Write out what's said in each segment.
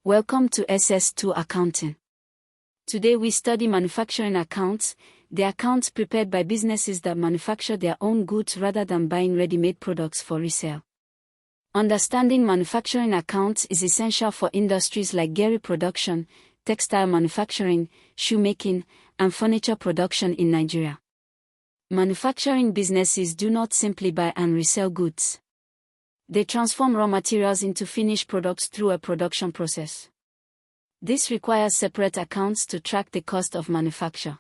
Welcome to SS2 Accounting. Today we study manufacturing accounts, the accounts prepared by businesses that manufacture their own goods rather than buying ready-made products for resale. Understanding manufacturing accounts is essential for industries like dairy production, textile manufacturing, shoemaking, and furniture production in Nigeria. Manufacturing businesses do not simply buy and resell goods. They transform raw materials into finished products through a production process. This requires separate accounts to track the cost of manufacture.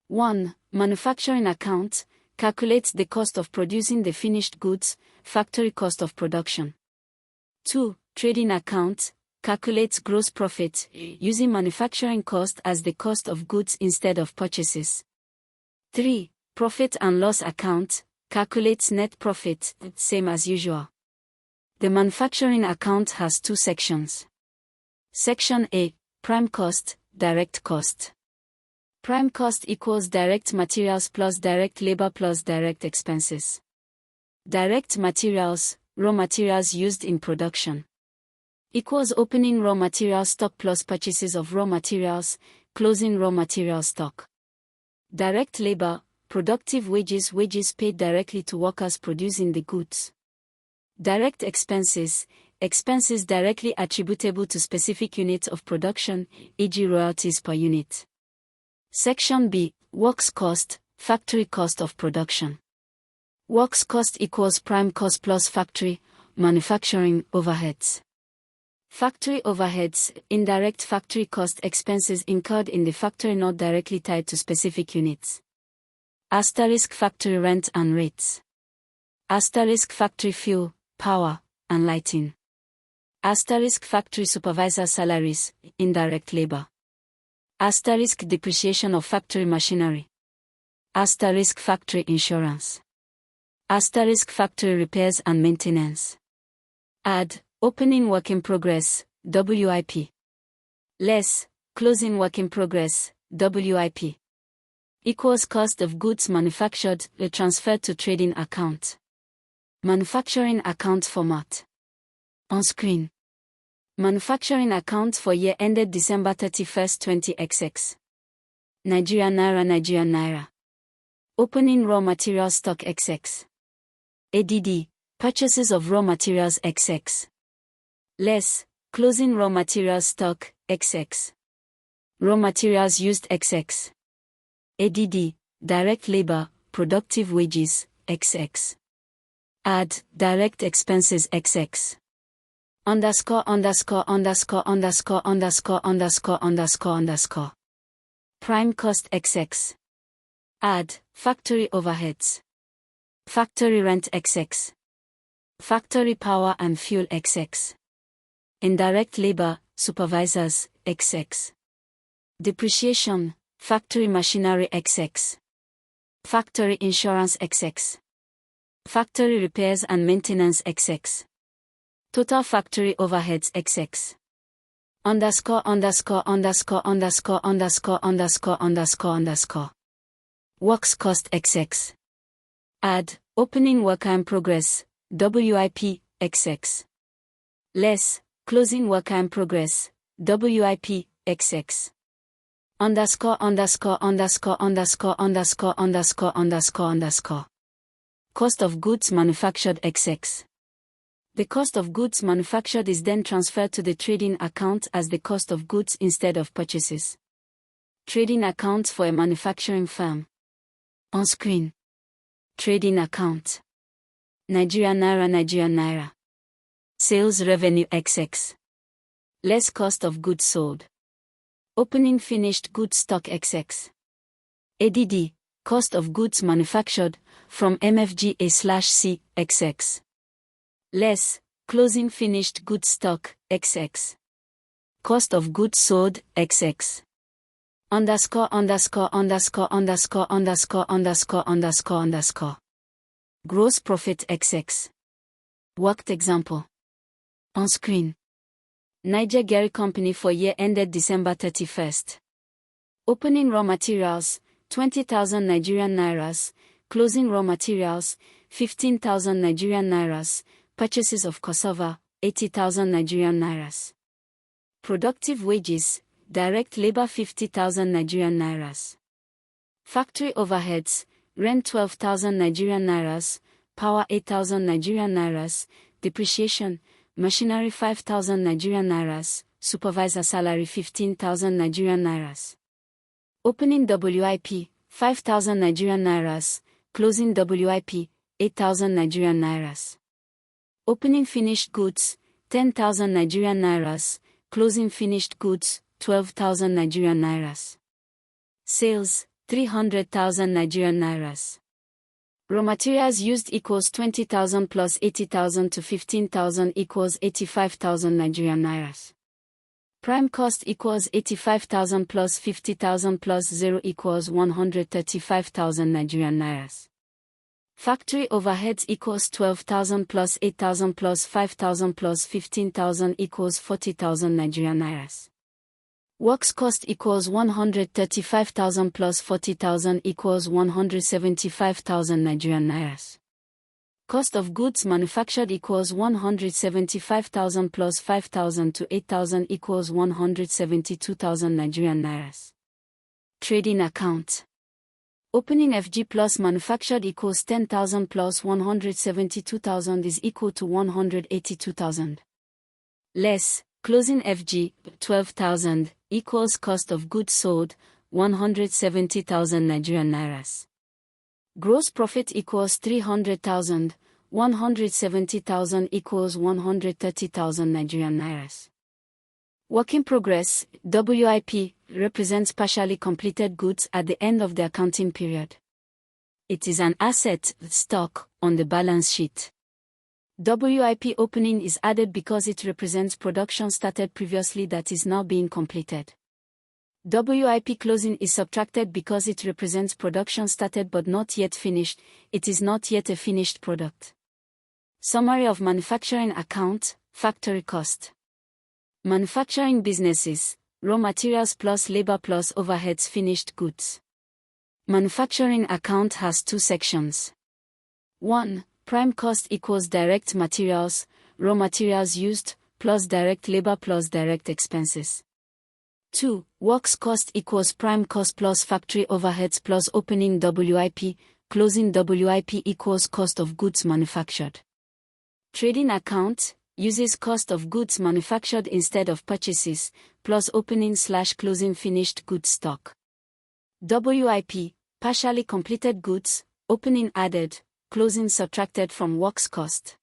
1. Manufacturing account calculates the cost of producing the finished goods, factory cost of production. 2. Trading account calculates gross profit, using manufacturing cost as the cost of goods instead of purchases. 3. Profit and loss account calculates net profit, same as usual. The manufacturing account has two sections. Section A, prime cost, direct cost. Prime cost equals direct materials plus direct labor plus direct expenses. Direct materials, raw materials used in production, equals opening raw material stock plus purchases of raw materials, closing raw material stock. Direct labor, productive wages, wages paid directly to workers producing the goods. Direct expenses, expenses directly attributable to specific units of production, e.g. royalties per unit. Section B, works cost, factory cost of production. Works cost equals prime cost plus factory, manufacturing overheads. Factory overheads, indirect factory cost, expenses incurred in the factory not directly tied to specific units. Asterisk factory rent and rates. Asterisk factory fuel, power, and lighting. Asterisk factory supervisor salaries, indirect labor. Asterisk depreciation of factory machinery. Asterisk factory insurance. Asterisk factory repairs and maintenance. Add, opening work in progress, WIP. Less, closing work in progress, WIP. Equals cost of goods manufactured, transferred to trading account. Manufacturing account format. On screen. Manufacturing account for year ended December 31, 20XX. Nigerian Naira. Opening raw material stock XX. ADD, purchases of raw materials XX. Less, closing raw materials stock XX. Raw materials used XX. ADD, direct labor, productive wages XX. Add, direct expenses XX. Underscore. Prime cost XX. Add, factory overheads. Factory rent XX. Factory power and fuel XX. Indirect labor, supervisors XX. Depreciation, factory machinery XX. Factory insurance XX. Factory repairs and maintenance XX. Total factory overheads XX. Works cost XX. Add, opening work in progress, WIP, XX. Less, closing work in progress, WIP, XX. Cost of goods manufactured XX. The cost of goods manufactured is then transferred to the trading account as the cost of goods instead of purchases. Trading account for a manufacturing firm. On screen. Trading account. Nigerian Naira. Sales revenue XX. Less cost of goods sold. Opening finished goods stock XX. ADD, cost of goods manufactured, from MFGA/C, XX. Less, closing finished goods stock, XX. Cost of goods sold, XX. Gross profit XX. Worked example. On screen. Niger Dairy Company for year ended December 31st. Opening raw materials, 20,000 Nigerian Nairas, closing raw materials, 15,000 Nigerian Nairas, purchases of cassava, 80,000 Nigerian Nairas. Productive wages, direct labor 50,000 Nigerian nairas. Factory overheads, rent 12,000 Nigerian nairas, power 8,000 Nigerian nairas, depreciation, machinery 5,000 Nigerian nairas, supervisor salary 15,000 Nigerian nairas. Opening WIP, 5,000 Nigerian nairas, closing WIP, 8,000 Nigerian nairas. Opening finished goods, 10,000 Nigerian nairas, closing finished goods, 12,000 Nigerian nairas. Sales, 300,000 Nigerian nairas. Raw materials used equals 20,000 plus 80,000 to 15,000 equals 85,000 Nigerian nairas. Prime cost equals 85,000 plus 50,000 plus 0 equals 135,000 Nigerian nairas. Factory overheads equals 12,000 plus 8,000 plus 5,000 plus 15,000 equals 40,000 Nigerian nairas. Works cost equals 135,000 plus 40,000 equals 175,000 Nigerian nairas. Cost of goods manufactured equals 175,000 plus 5,000 to 8,000 equals 172,000 Nigerian nairas. Trading account. Opening FG plus manufactured equals 10,000 plus 172,000 is equal to 182,000. Less, closing FG, 12,000, equals cost of goods sold, 170,000 Nigerian nairas. Gross profit equals 300,000, 170,000 equals 130,000 Nigerian nairas. Work in progress, WIP, represents partially completed goods at the end of the accounting period. It is an asset, stock, on the balance sheet. WIP opening is added because it represents production started previously that is now being completed. WIP closing is subtracted because it represents production started but not yet finished, it is not yet a finished product. Summary of manufacturing account, factory cost. Manufacturing businesses, raw materials plus labor plus overheads finished goods. Manufacturing account has two sections. 1. Prime cost equals direct materials, raw materials used, plus direct labor plus direct expenses. 2. Works cost equals prime cost plus factory overheads plus opening WIP, closing WIP equals cost of goods manufactured. Trading account uses cost of goods manufactured instead of purchases, plus opening/closing finished goods stock. WIP, partially completed goods, opening added, closing subtracted from works cost.